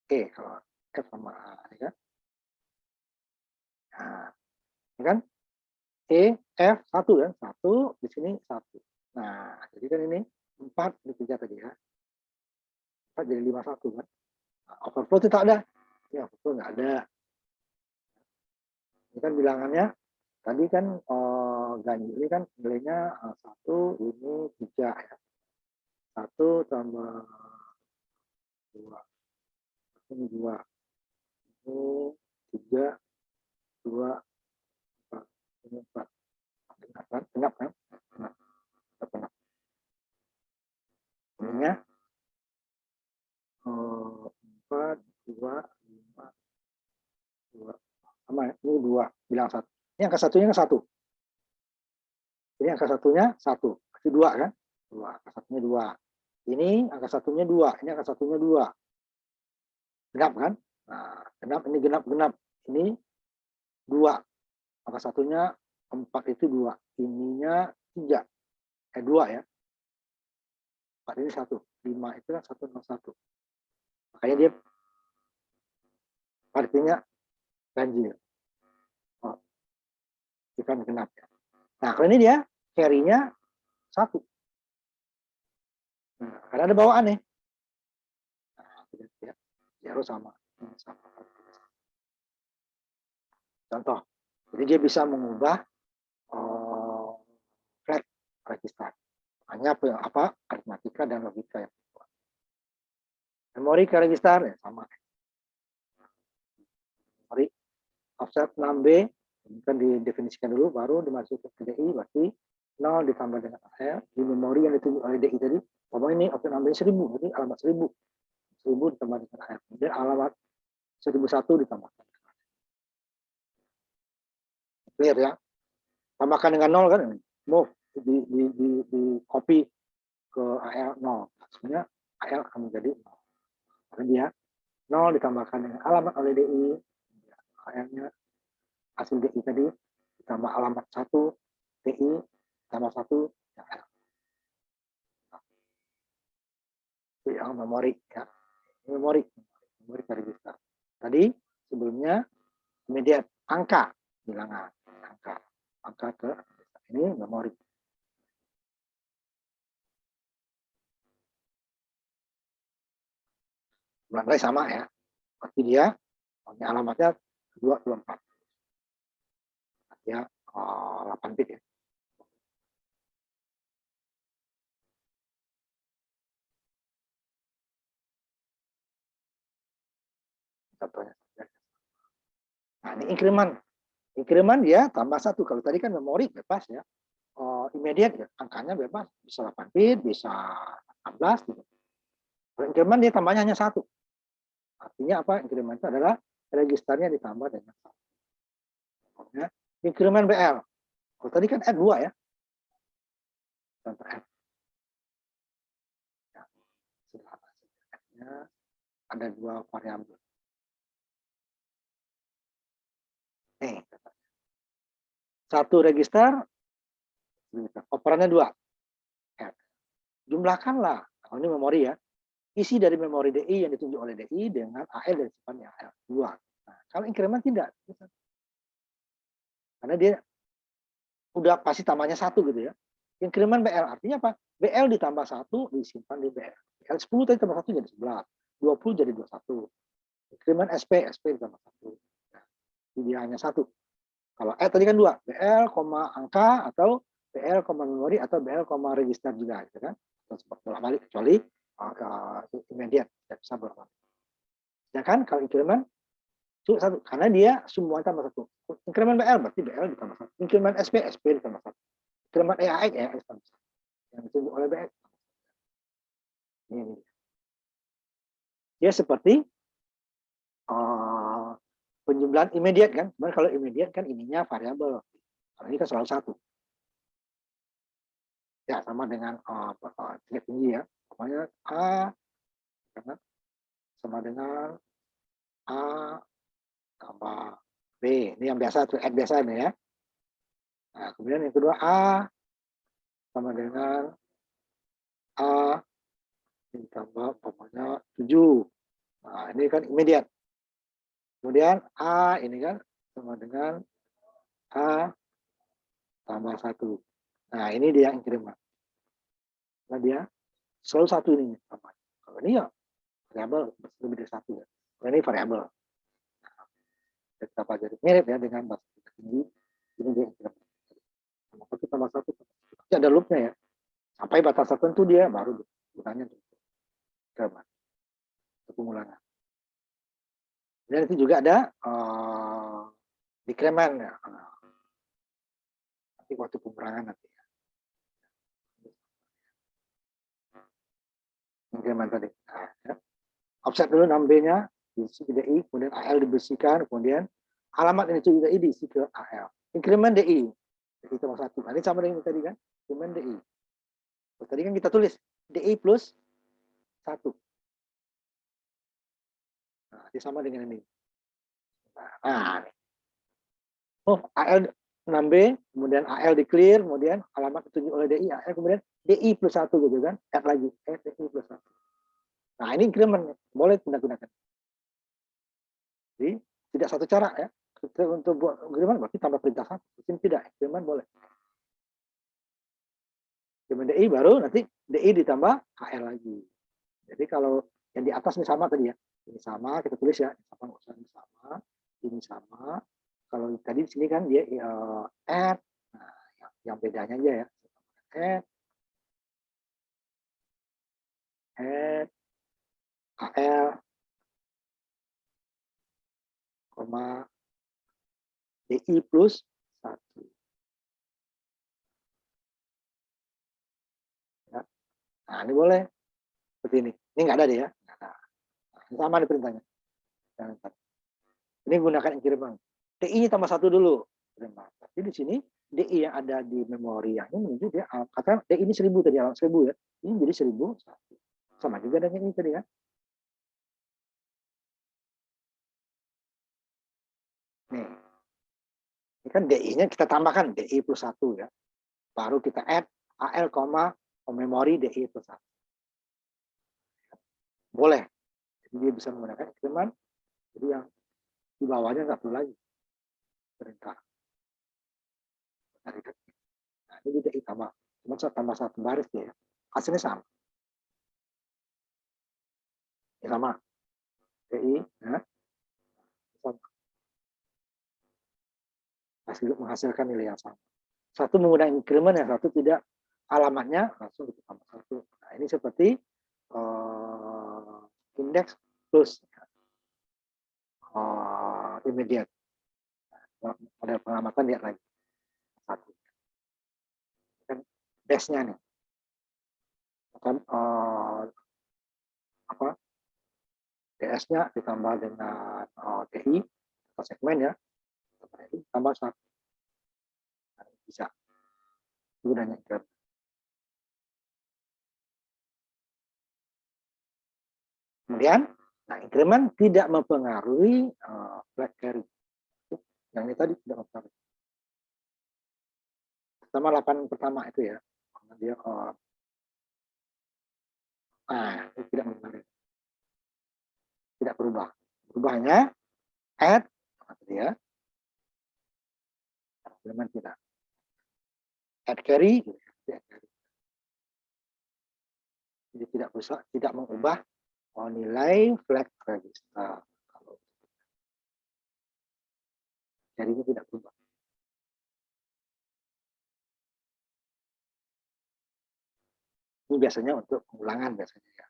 E kalau F sama A ya. Nah, ini kan E, F, 1 kan. 1, di sini 1. Nah, jadi kan ini 4 di 3 tadi ya. 4 jadi 51 kan. Nah, overflow tidak ada. Ya, overflow nggak ada. Ini kan bilangannya tadi kan ganjil ini kan nilainya 1, ini 3 ya. 1 tambah 2. Ini 2. Ini 3, 2, 4. Ini 4. Genap kan? Genap kan? Genap. Genap. Ininya 4, 2, 5, 2. Sama ya? Ini 2, bilang 1. Ini angka satunya kan 1. Ini angka satunya 1. Berarti 2 kan? 2. Angka satunya 2. Ini angka satunya 2. Ini angka satunya 2. Genap kan? Nah, genap ini genap-genap. Ini 2. Angka satunya 4 itu 2. Ininya 3. 2 ya. 4 ini 1. 5 itu kan 1 sama 1. Makanya dia artinya ganjil. Oh, itu kan genap ya. Nah, kalau ini dia carry-nya 1. Nah, karena ada bawaan nih. Nah, ya, zero sama. Contoh, jadi dia bisa mengubah flag register. Hanya apa aritmatika dan logika yang dibuat. Memori ke register ya sama. Memori offset 6B ini kan didefinisikan dulu, baru dimasukkan ke DI, berarti 0 ditambah dengan AL di memori yang ditunjuk oleh DI tadi. Pokoknya ini objek nambahnya 1000, jadi alamat 1000. 1000 ditambah dengan AL. Kemudian alamat 1001 ditambahkan. Clear ya? Tambahkan dengan 0 kan, move di copy ke AL 0. Sebenarnya AL akan menjadi 0. Karena dia 0 ditambahkan dengan alamat oleh DI, AL-nya hasil DI tadi ditambah alamat 1 DI tambah 1 AL. Itu yang memori ya. Memori register. Tadi sebelumnya immediate angka bilangan angka ke ini memori. Belangkai sama ya. Berarti dia ini alamatnya 224. Ya 8 bit ya. Contohnya. Nah, ini increment. Increment dia tambah 1. Kalau tadi kan memori bebas ya. Immediate ya, angkanya bebas. Bisa 8 bit, bisa 16 gitu. Kalau increment dia tambahnya hanya 1. Artinya apa? Increment itu adalah registernya ditambah dengan 1. Contohnya increment BL. Kalau tadi kan add 2 ya. Contoh add. Ya, sederhana. Ada 2 variabel. Nih, satu register, operannya 2. Jumlahkanlah, kalau ini memori ya, isi dari memori DI yang ditunjuk oleh DI dengan AL dan sifatnya AL 2. Nah, kalau increment tidak, karena dia udah pasti tambahnya 1 gitu ya. Increment BL artinya apa? BL ditambah 1 disimpan di BL. BL 10 tadi tambah 1 jadi 11, 20 jadi 21. Increment SP ditambah 1. Nah, dia hanya 1. Kalau tadi kan 2, BL, angka atau BL, memori atau BL, register juga gitu kan. Bolak-balik kecuali immediate tidak bisa bolak-balik. Ya kan kalau increment itu 1 karena dia semua tambah 1. Increment BL berarti BL ditambah 1. Increment SP ditambah 1. Increment EAX ditambah 1. Yang ditunjuk oleh BL. Ini. Dia seperti penjumlahan immediate kan. Sebenarnya kalau immediate kan ininya variabel. Kalau ini kan selalu 1. Ya sama dengan tingkat tinggi ya. Pokoknya A sama dengan A tambah B. Ini yang biasa tuh, add biasa ini ya. Nah, kemudian yang kedua A sama dengan A ditambah umpamanya 7. Nah, ini kan immediate. Kemudian A ini kan sama dengan A tambah 1. Nah, ini dia increment. Nah, dia selalu 1 ini. Kalau ini ya variabel lebih dari 1 ya. Kalau ini variabel. Kita pelajari mirip ya dengan bahasa tinggi. Ini dia increment. Satu tambah 1. Tapi ada loopnya ya. Sampai batas tertentu dia baru gunanya increment. Pengulangan. Dan itu juga ada decrement ya. Nanti waktu pengurangan nanti ya. Increment tadi. Nah, ya. Offset dulu 6B-nya diisi ke DI, kemudian AL dibersihkan, kemudian alamat ini juga diisi ke AL. Increment DI. DI tambah 1. Nah, ini sama dengan tadi kan. Increment DI. Tadi kan kita tulis DI plus 1. Nah, ini sama dengan ini. Nah, oh, AL 6B, kemudian AL di clear, kemudian alamat ditunjuk oleh DI, AL, kemudian DI plus 1 gitu kan, add lagi, DI plus 1. Nah, ini increment, boleh gunakan. Jadi, tidak satu cara ya, untuk buat increment berarti tambah perintah 1, ini tidak, increment boleh. Increment DI baru nanti DI ditambah AL lagi. Jadi kalau yang di atas ini sama tadi ya, ini sama, kita tulis ya, sama, ini sama. Kalau tadi di sini kan dia add, nah, yang bedanya aja ya, add AL, DI plus 1. Nah, ini boleh seperti ini. Ini nggak ada deh ya. Nah, sama di perintahnya. Ini gunakan increment. DI-nya tambah 1 dulu. Tapi di sini DI yang ada di memori yang ini menuju dia kata DI ini 1000 tadi, 1000 ya. Ini jadi 1000. Sama juga dengan ini tadi kan. Nih. Ini kan DI-nya kita tambahkan DI plus 1 ya. Baru kita add AL, memori DI plus 1. Boleh. Jadi dia bisa menggunakan increment. Jadi yang di bawahnya nggak perlu lagi perintah. Nah, ini DI tambah. Cuma saya tambah 1 baris ya. Hasilnya sama. Ya, sama. DI ya. Menghasilkan nilai yang sama. Satu menggunakan increment, yang satu tidak, alamatnya langsung ditambah 1. Nah, ini seperti indeks plus immediate. Model pengamatan lihat lagi. 1. Kan base-nya nih. Apa? DS-nya ditambah dengan TI atau segmen ya. Tambah 1. Nah, bisa. Gunanya increment. Kemudian, nah increment tidak mempengaruhi flag carry. Yang ini tadi tidak mempengaruhi. Pertama 8 pertama itu ya. Karena dia tidak mempengaruhi. Tidak berubah. Berubahnya add ya. Increment tidak. Add carry, jadi tidak bisa, tidak mengubah nilai flag register. Kalau carry ini tidak berubah. Ini biasanya untuk pengulangan biasanya ya.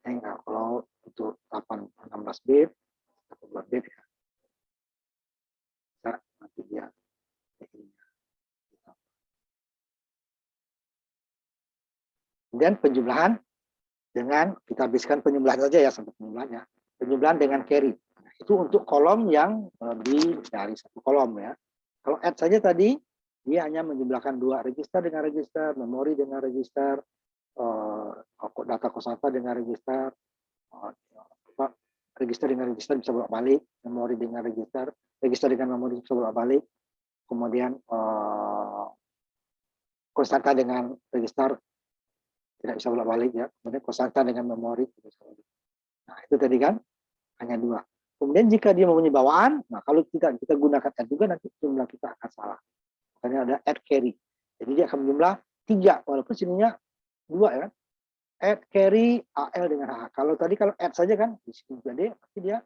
Enggak, kalau untuk 16 bit, 14 bit ya. Bisa nanti dia. Kemudian penjumlahan dengan kita habiskan penjumlahan saja ya sampai penjumlahannya. Penjumlahan dengan carry. Nah, itu untuk kolom yang lebih dari 1 kolom ya. Kalau add saja tadi dia hanya menjumlahkan 2 register dengan register, memori dengan register, data kosata dengan register, register dengan register bisa bolak-balik, memori dengan register dengan memori bisa bolak-balik, kemudian kosata dengan register tidak bisa bolak-balik ya, kemudian kosata dengan memori. Nah itu tadi kan hanya 2. Kemudian jika dia mempunyai bawaan, nah kalau kita gunakan add juga nanti jumlah kita akan salah. Makanya ada add carry. Jadi dia akan menjumlah 3 walaupun sininya 2 ya kan. Add carry AL dengan AH. Kalau add saja kan di sini jadi berarti dia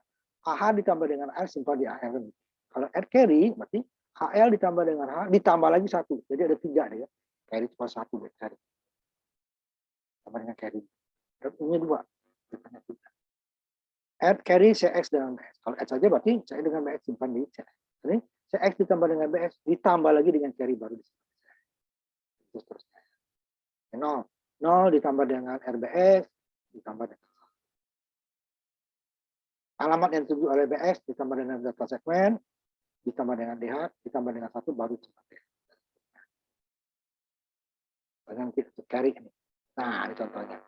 AH ditambah dengan AL simpan di AL. Kalau add carry berarti AL ditambah dengan AH ditambah lagi 1. Jadi ada 3 ya. Carry cuma 1 carry. Tambah dengan carry. Dan ini 2. Add carry CX dengan BS. Kalau add saja berarti CX dengan BS simpan di CX. Ini CX ditambah dengan BS ditambah lagi dengan carry baru di sini. Terus terusnya. 0 ditambah dengan RBS ditambah dengan alamat yang dituju oleh BS ditambah dengan data segmen ditambah dengan DH ditambah dengan 1 baru sampai. Dengan carry ini. Nah, ini contohnya.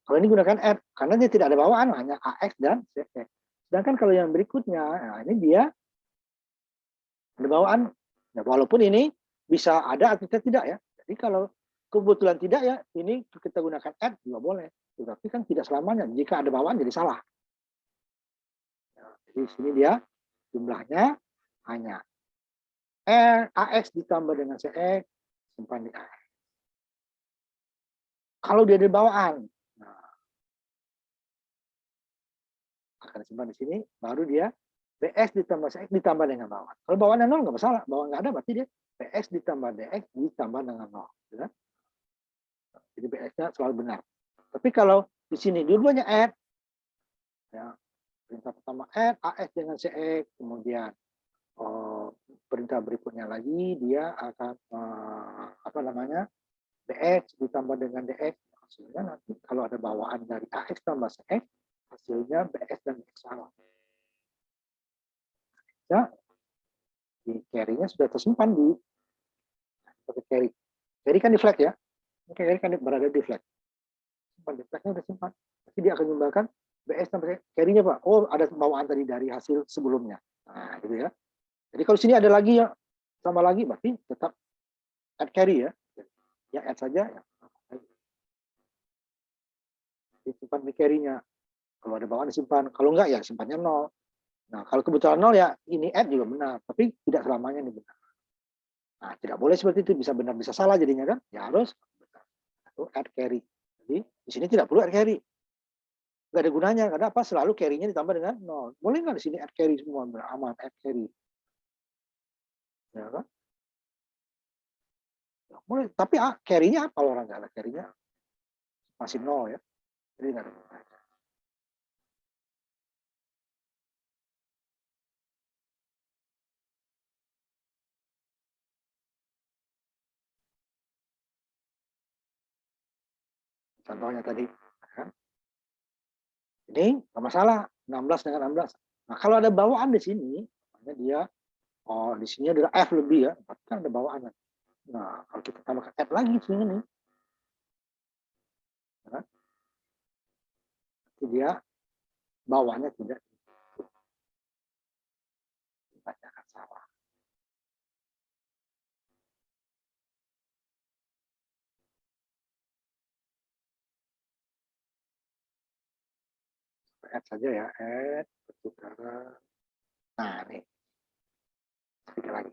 Kalau ini gunakan add karena dia tidak ada bawaan hanya AX dan CX. Sedangkan kalau yang berikutnya, nah ini dia ada bawaan. Nah, walaupun ini bisa ada atau tidak ya. Jadi kalau kebetulan tidak ya, ini kita gunakan add juga boleh. Tetapi kan tidak selamanya. Jika ada bawaan jadi salah. Nah, jadi sini dia jumlahnya hanya AX ditambah dengan CX simpan di AX. Kalau dia ada bawaan, nah, akan simpan di sini, baru dia BS ditambah CX ditambah dengan bawaan. Kalau bawaannya 0 nggak masalah, bawaan nggak ada berarti dia BS ditambah DX ditambah dengan 0. Ya. Jadi BS-nya selalu benar. Tapi kalau di sini dua-duanya add, ya, perintah pertama add AS dengan CX, kemudian perintah berikutnya lagi dia akan BX ditambah dengan DX, hasilnya nanti kalau ada bawaan dari AX tambah CX, hasilnya BX dan DX sama. Ya, di carry-nya sudah tersimpan di pakai carry. Carry kan di flag ya. Carry kan berada di flag. Simpan di flagnya udah simpan. Nanti dia akan menyumbangkan BX tambah carry-nya Pak. Oh, ada bawaan tadi dari hasil sebelumnya. Nah, gitu ya. Jadi kalau sini ada lagi ya, sama lagi berarti tetap add carry ya. Ya add saja ya. Disimpan di carry-nya. Kalau ada bawaan disimpan, kalau enggak ya simpannya 0. Nah, kalau kebetulan 0 ya ini add juga benar, tapi tidak selamanya ini benar. Nah, tidak boleh seperti itu, bisa benar bisa salah jadinya kan? Ya harus benar. Itu add carry. Jadi di sini tidak perlu add carry. Enggak ada gunanya, karena apa? Selalu carry-nya ditambah dengan 0. Boleh nggak di sini add carry semua? Aman, add carry. Ya kan? Ya, boleh, tapi carry-nya apa kalau orang nggak ada carry-nya? Masih 0 ya. Jadi nggak ada gunanya. Contohnya tadi, kan? Ini nggak masalah, 16 dengan 16. Nah, kalau ada bawaan di sini, makanya dia, oh di sini ada F lebih ya, berarti kan ada bawaan. Nah, kalau kita tambahkan F lagi di sini nih, ya kan? Nanti dia bawaannya tidak dibacakan salah. Add saja ya, add pertukaran. Nah, nih, sedikit lagi.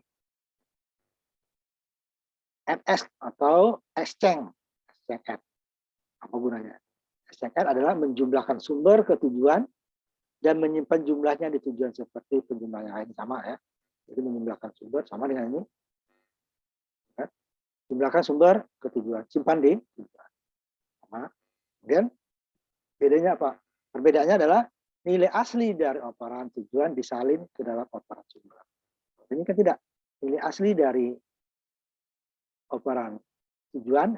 MS atau exchange. Exchange add. Apa gunanya? Exchange add adalah menjumlahkan sumber ke tujuan dan menyimpan jumlahnya di tujuan seperti penjumlahan yang lain sama ya. Jadi menjumlahkan sumber sama dengan ini. Kan? Jumlahkan sumber ke tujuan, simpan di tujuan. Sama. Kemudian bedanya apa? Perbedaannya adalah nilai asli dari operan tujuan disalin ke dalam operan sumber. Ini kan tidak. Nilai asli dari operan tujuan,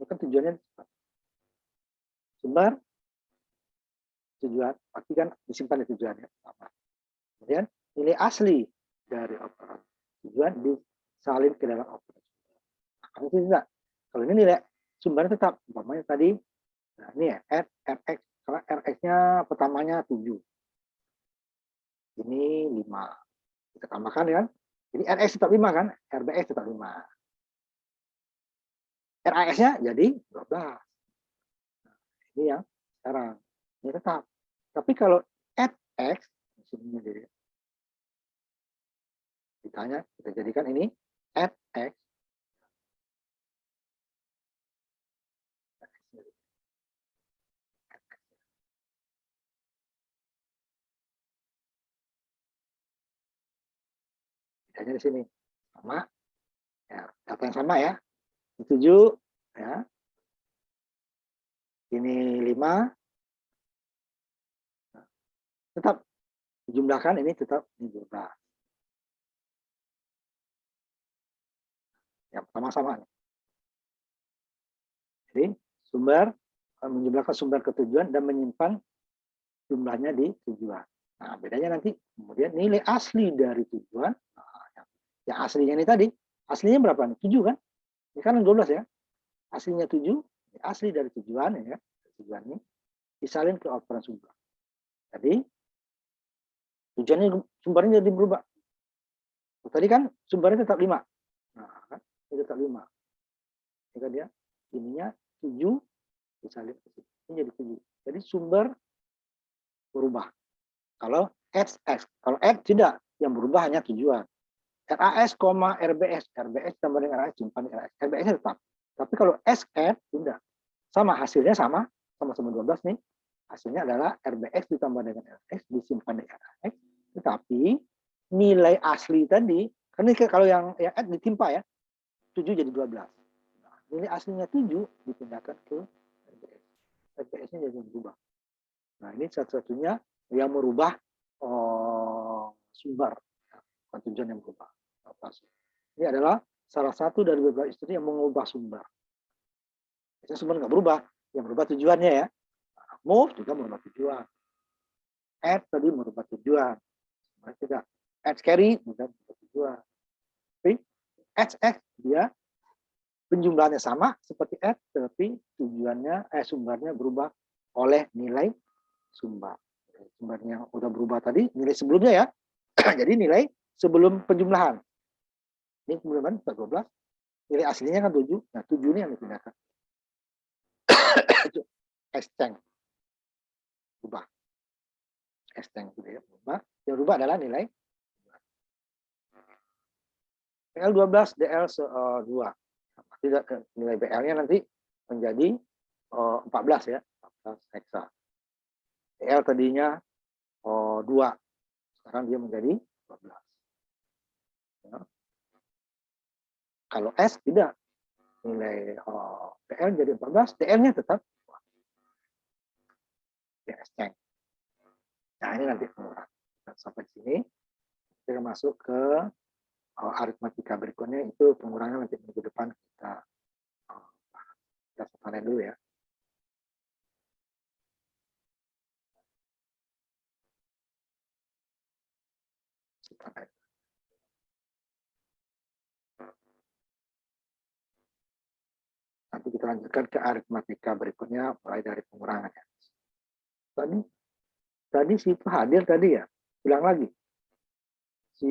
itu kan tujuannya sumber tujuan, pasti kan disimpan di tujuannya sama. Kemudian nilai asli dari operan tujuan disalin ke dalam operan sumber. Nah, itu tidak. Kalau ini nilai sumbernya tetap, umpamanya tadi, nah ini ya, Rx, kalau Rx-nya pertamanya 7. Ini 5. Kita tambahkan kan. Jadi Rx tetap 5 kan, Rbx tetap 5. RAS-nya jadi 12. Ini yang sekarang. Ini tetap. Tapi kalau add X, ditanya, kita jadikan ini add X. Ditanya di sini. Sama. Ya, data yang sama ya. 7. Ya. Ini 5. Tetap dijumlahkan, ini tetap ini 12. Yang sama-sama. Jadi sumber menjumlahkan sumber ke tujuan dan menyimpan jumlahnya di tujuan. Nah, bedanya nanti kemudian nilai asli dari tujuan. Nah, yang aslinya ini tadi, aslinya berapa nih? 7 kan? Ini kan 12 ya. Aslinya 7, asli dari tujuan ya. Tujuan ini disalin ke operan sumber. Jadi tujuannya sumbernya jadi berubah. Tadi kan sumbernya tetap 5. Nah, kan? Tetap 5. Jika dia ininya 7 disalin ke situ. Ini jadi 7. Jadi sumber berubah. Kalau XX, kalau X tidak, yang berubah hanya tujuan. RAS, RBS, RBS tambah dengan RAS simpan di RAS. RBS tetap. Tapi kalau SX tidak. Sama hasilnya sama-sama 12 nih. Hasilnya adalah RBX ditambah dengan RX disimpan di RX. Tetapi nilai asli tadi, kan ini kalau yang X ditimpa ya, 7 jadi 12. Nah, nilai aslinya 7 dipindahkan ke RBX. RBX-nya jadi berubah. Nah, ini satu-satunya yang merubah sumber. bukan tujuan yang berubah. Ini adalah salah satu dari beberapa istilah yang mengubah sumber. Biasanya sumber nggak berubah, yang berubah tujuannya ya. Move juga merubah tujuan. Add tadi merubah tujuan. Tidak. Add carry juga merubah tujuan. Tapi add dia penjumlahannya sama seperti add, tapi tujuannya sumbernya berubah oleh nilai sumber. Sumbernya yang udah berubah tadi, nilai sebelumnya ya. Jadi nilai sebelum penjumlahan. Ini penjumlahan 12, nilai aslinya kan 7. Nah, 7 ini yang dipindahkan. Exchange. Berubah. Exchange gitu ya, berubah. Yang berubah adalah nilai BL12, DL2. Tidak nilai BL-nya nanti menjadi 14 ya, 14 heksa. DL tadinya 2, sekarang dia menjadi 12. Ya. Kalau S tidak, nilai BL jadi 14, DL-nya tetap ya, exchange. Nah ini nanti pengurangan. Sampai sini kita masuk ke aritmatika berikutnya, itu pengurangan nanti minggu depan kita panen dulu ya. Nanti kita lanjutkan ke aritmatika berikutnya mulai dari pengurangan ya. Tadi si itu hadir tadi ya, bilang lagi. Si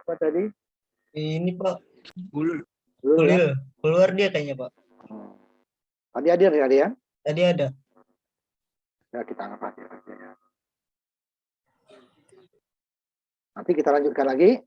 apa tadi? Ini Pak, Ya? keluar dia kayaknya Pak. Tadi hadir ya? Tadi ada. Ya kita anggap hadir aja ya. Nanti kita lanjutkan lagi.